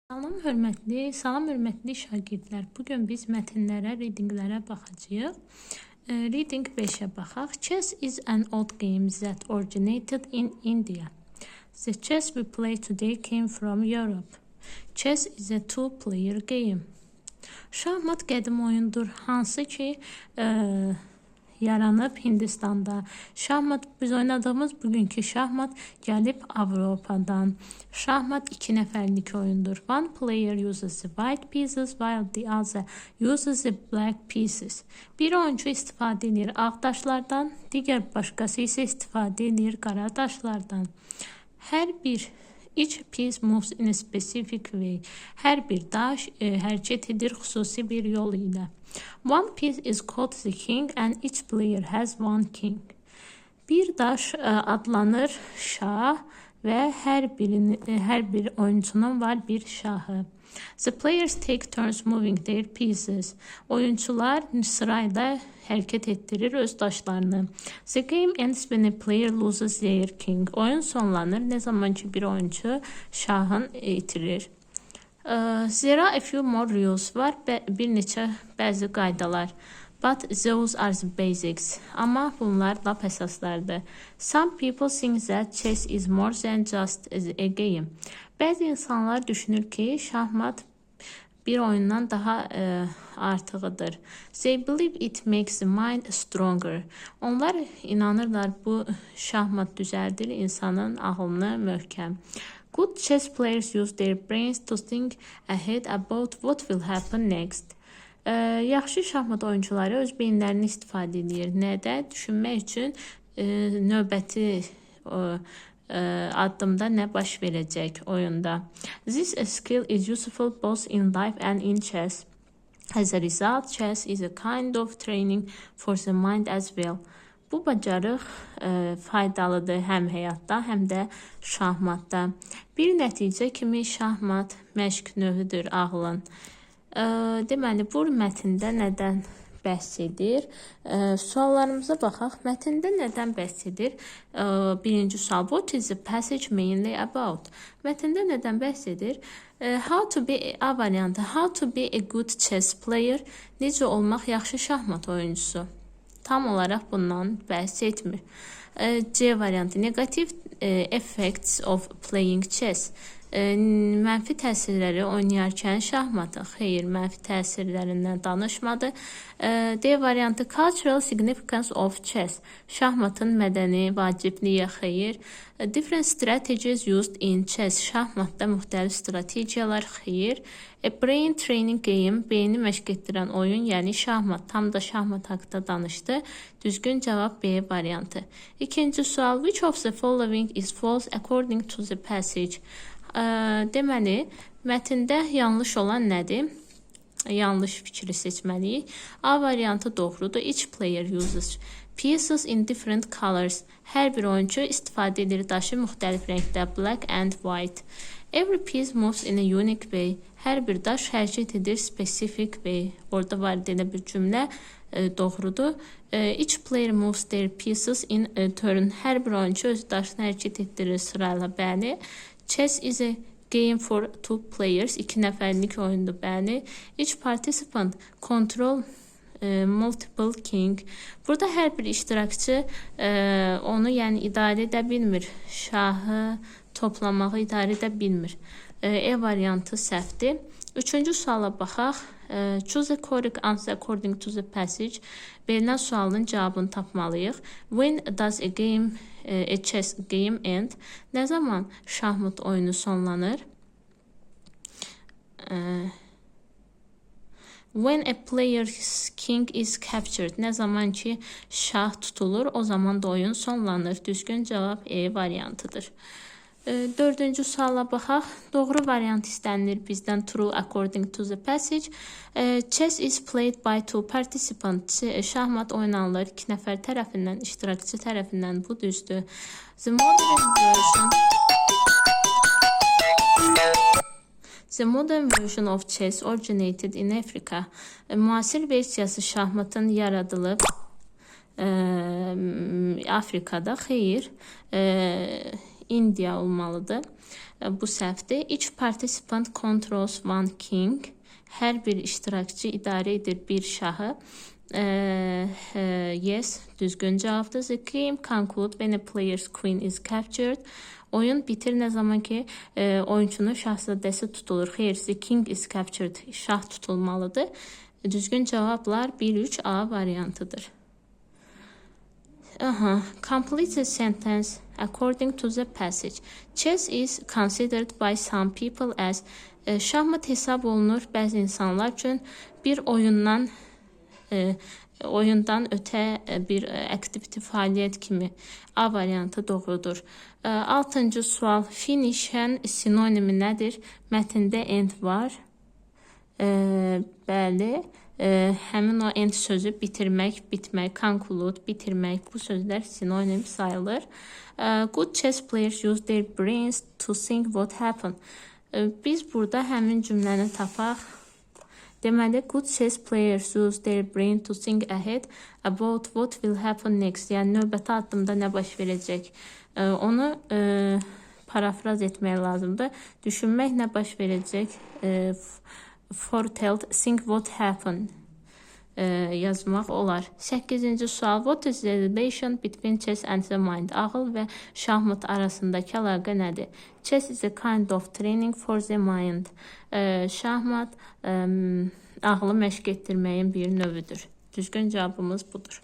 Salam hörmətli şagirdlər. Bugün biz mətnlərə, readinglərə baxacağıq. Reading 5-ə baxaq. Chess is an old game that originated in India. The chess we play today came from Europe. Chess is a two-player game. Şahmat qədim oyundur, hansı ki yaranıb Hindistanda. Şahmat, biz oynadığımız bugünkü şahmat gəlib Avropadan. Şahmat 2 nəfərlik oyundur. One player uses the white pieces while the other uses the black pieces. Bir oyuncu istifadə edir ağ daşlardan, digər başqası isə istifadə edir qara daşlardan. Each piece moves in a specific way. Hər bir daş hərəkət edir xüsusi bir yol ilə. One piece is called the king and each player has one king. Bir daş adlanır şah və hər bir oyuncunun var bir şahı. The players take turns moving their pieces. Oyuncular sırayla hərəkət etdirir öz daşlarını. The game ends when a player loses their king. Oyun sonlanır nə zaman ki bir oyuncu şahın itirir. There are a few more rules var, bir neçə bəzi qaydalar. But those are the basics. Amma bunlar lap əsaslardır. Some people think that chess is more than just a game. Bəzi insanlar düşünür ki, şahmat bir oyundan daha artığıdır. They believe it makes the mind stronger. Onlar inanırlar bu şahmat düzəldir insanın ağlını möhkəm. Good chess players use their brains to think ahead about what will happen next. Yaxşı şahmat oyuncuları öz beyinlərini istifadə edir. Nədə? Düşünmək üçün növbəti addımda nə baş verəcək oyunda. This skill is useful both in life and in chess. As a result, chess is a kind of training for the mind as well. Bu bacarıq faydalıdır həm həyatda, həm də şahmatda. Bir nəticə kimi şahmat məşq növüdür ağlın. Deməli, bu mətndə nədən bəhs edir? Suallarımıza baxaq. Mətndə nədən bəhs edir? Birinci sual. What is the passage mainly about? Mətndə nədən bəhs edir? A variantı. How to be a good chess player? Necə olmaq yaxşı şahmat oyuncusu? Tam olaraq bundan bəhs etmir. C variantı. Negative effects of playing chess. Mənfi təsirləri oynayarkən şahmatın. Xeyr, mənfi təsirlərindən danışmadı. D variantı. Cultural significance of chess. Şahmatın mədəni vacibliyi. Xeyr. Different strategies used in chess. Şahmatda müxtəlif strategiyalar. Xeyr. A brain training game. Beyni məşq etdirən oyun, yəni şahmat. Tam da şahmat haqqında danışdı. Düzgün cavab B variantı. İkinci sual. Which of the following is false according to the passage? Deməli, mətndə yanlış olan nədir? Yanlış fikri seçməliyik. A variantı doğrudur. Each player uses pieces in different colors. Hər bir oyuncu istifadə edir daşı müxtəlif rəngdə. Black and white. Every piece moves in a unique way. Hər bir daş hərəkət edir specific way. Orada var deyə bir cümlə doğrudur. Each player moves their pieces in a turn. Hər bir oyuncu öz daşını hərəkət etdirir sırayla. Bəli. Chess is a game for two players. 2 nəfərlik oyundur, bəli. Each participant control multiple king. Burada hər bir iştirakçı onu yəni idarə edə bilmir. Şahı toplamağı idarə edə bilmir. E variantı səhvdir. Üçüncü suala baxaq. Choose a correct answer according to the passage. Verilən sualın cavabını tapmalıyıq. When does a chess game end? Nə zaman şahmat oyunu sonlanır? When a player's king is captured. Nə zaman ki şah tutulur, o zaman da oyun sonlanır. Düzgün cavab E variantıdır. Dördüncü suala baxaq. Doğru variant istənilir bizdən. True according to the passage. Chess is played by two participants. Şahmat oynanılır 2 nəfər tərəfindən, iştirakçı tərəfindən. Bu düzdür. The modern version of chess originated in Africa. Müasir versiyası şahmatın yaradılıb Afrikada. Xeyr. India olmalıdır. Bu səhvdir. Each participant controls one king. Hər bir iştirakçı idarə edir bir şahı. Yes, düzgün cavabdır. The game concludes when a player's queen is captured. Oyun bitir nə zaman ki oyunçunun şahzadəsi tutulur. Xeyr, the king is captured. Şah tutulmalıdır. Düzgün cavablar 1-3A variantıdır. Complete the sentence according to the passage. Chess is considered by some people as şahmat hesab olunur bəzi insanlar üçün bir oyundan ötə bir aktivite fəaliyyət kimi. A variantı doğrudur. 6-cı sual. Finish'in sinonimi nədir? Mətndə end var. Bəli. Həmin o end sözü bitirmək, bitmək, conclude, bitirmək bu sözlər sinonim sayılır. Good chess players use their brains to think what happened. Biz burada həmin cümləni tapaq. Deməli, good chess players use their brain to think ahead about what will happen next. Yəni, növbəti addımda nə baş verəcək? Onu parafraz etmək lazımdır. Düşünmək nə baş verəcək? Foretell, think what happened yazmaq olar. 8-ci sual. What is the relation between chess and the mind? Ağıl və şahmat arasındakı əlaqə nədir? Chess is a kind of training for the mind. Şahmat ağlı məşq etdirməyin bir növüdür. Düzgün cavabımız budur.